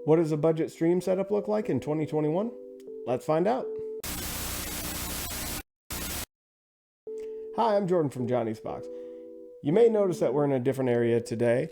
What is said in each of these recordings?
What does a budget stream setup look like in 2021? Let's find out. Hi, I'm Jordan from Johnny's Box. You may notice that we're in a different area today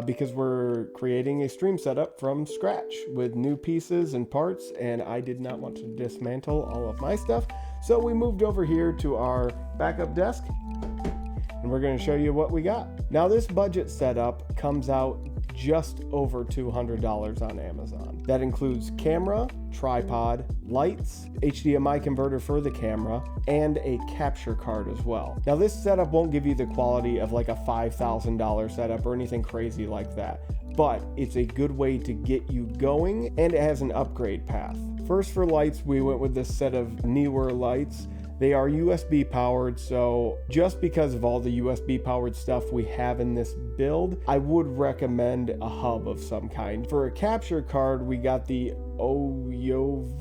because we're creating a stream setup from scratch with new pieces and parts, and I did not want to dismantle all of my stuff. So we moved over here to our backup desk, and we're going to show you what we got. Now, this budget setup comes out just over $200 on Amazon. That includes camera, tripod, lights, HDMI converter for the camera, and a capture card as well. Now, this setup won't give you the quality of like a $5,000 setup or anything crazy like that, but it's a good way to get you going, and it has an upgrade path. First, for lights, we went with this set of newer lights. They are USB powered, so just because of all the USB powered stuff we have in this build, I would recommend a hub of some kind. For a capture card, we got the EposVox.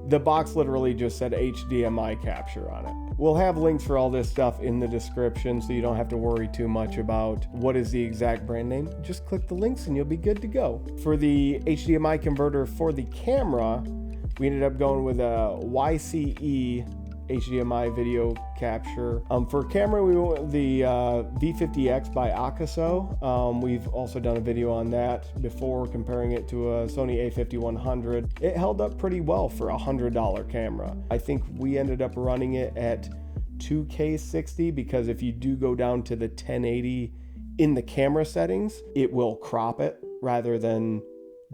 The box literally just said HDMI capture on it. We'll have links for all this stuff in the description, so you don't have to worry too much about what is the exact brand name. Just click the links and you'll be good to go. For the HDMI converter for the camera, we ended up going with a YCE HDMI video capture. For camera, we went with the V50X by Akaso. We've also done a video on that before, comparing it to a Sony a5100. It held up pretty well for a $100 camera. I think we ended up running it at 2K60 because if you do go down to the 1080 in the camera settings, it will crop it rather than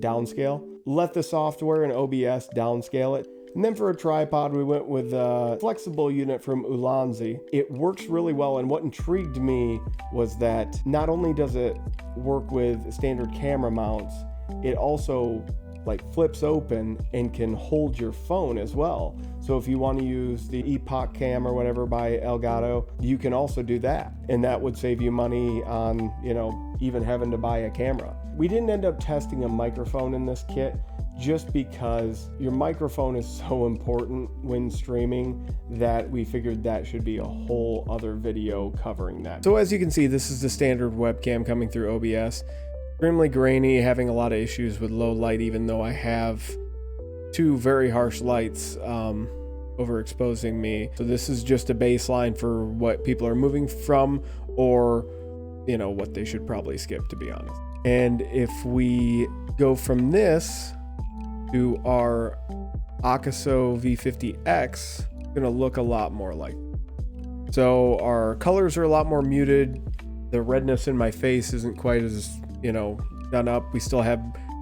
downscale. Let the software and OBS downscale it. And then for a tripod, we went with a flexible unit from Ulanzi. It works really well, and what intrigued me was that not only does it work with standard camera mounts, it also like flips open and can hold your phone as well. So if you want to use the Epoch Cam or whatever by Elgato, you can also do that. And that would save you money on, even having to buy a camera. We didn't end up testing a microphone in this kit just because your microphone is so important when streaming that we figured that should be a whole other video covering that. So as you can see, this is the standard webcam coming through OBS. Extremely grainy, having a lot of issues with low light, even though I have two very harsh lights overexposing me. So this is just a baseline for what people are moving from, or what they should probably skip, to be honest. And if we go from this to our Akaso V50X, it's gonna look a lot more like. So our colors are a lot more muted. The redness in my face isn't quite as done up. We still have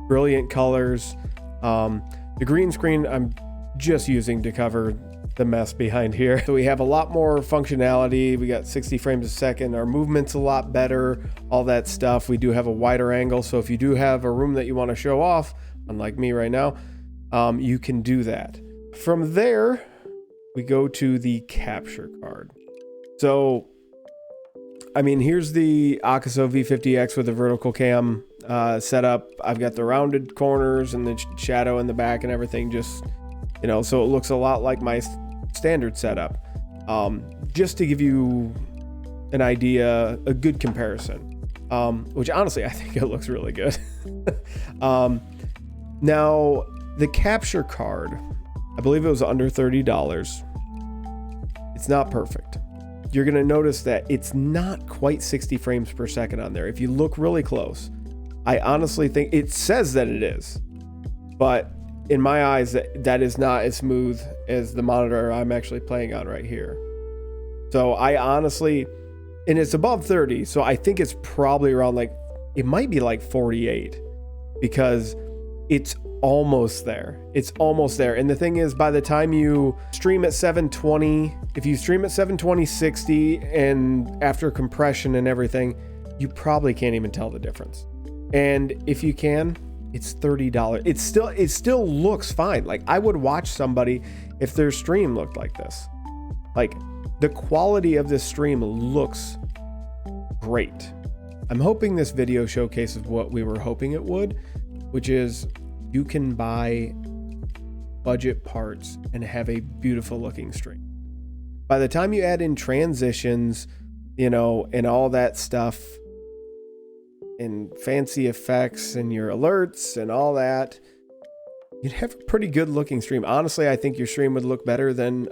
brilliant colors. The green screen I'm just using to cover the mess behind here. So we have a lot more functionality. We got 60 frames a second. Our movement's a lot better, all that stuff. We do have a wider angle, so if you do have a room that you want to show off, unlike me right now, you can do that. From there, we go to the capture card. So here's the Akaso V50X with the vertical cam setup. I've got the rounded corners and the shadow in the back and everything, just, so it looks a lot like my standard setup. Just to give you an idea, a good comparison, which honestly, I think it looks really good. Now, the capture card, I believe it was under $30. It's not perfect. You're going to notice that it's not quite 60 frames per second on there. If you look really close, I honestly think it says that it is, but in my eyes, that is not as smooth as the monitor I'm actually playing on right here. So I honestly, and it's above 30, so I think it's probably around it might be like 48, because it's almost there. It's almost there. And the thing is, by the time you stream at 720, if you stream at 720 60 and after compression and everything, you probably can't even tell the difference. And if you can, it's $30. It still looks fine. I would watch somebody if their stream looked like this. The quality of this stream looks great. I'm hoping this video showcases what we were hoping it would, which is you can buy budget parts and have a beautiful looking stream. By the time you add in transitions, and all that stuff, and fancy effects and your alerts and all that, you'd have a pretty good looking stream. Honestly, I think your stream would look better than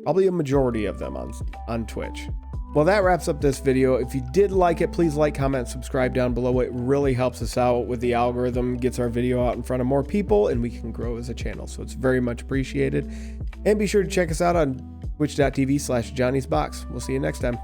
probably a majority of them on Twitch. Well, that wraps up this video. If you did like it, please like, comment, subscribe down below. It really helps us out with the algorithm, gets our video out in front of more people, and we can grow as a channel. So it's very much appreciated. And be sure to check us out on twitch.tv/Johnny'sBox. We'll see you next time.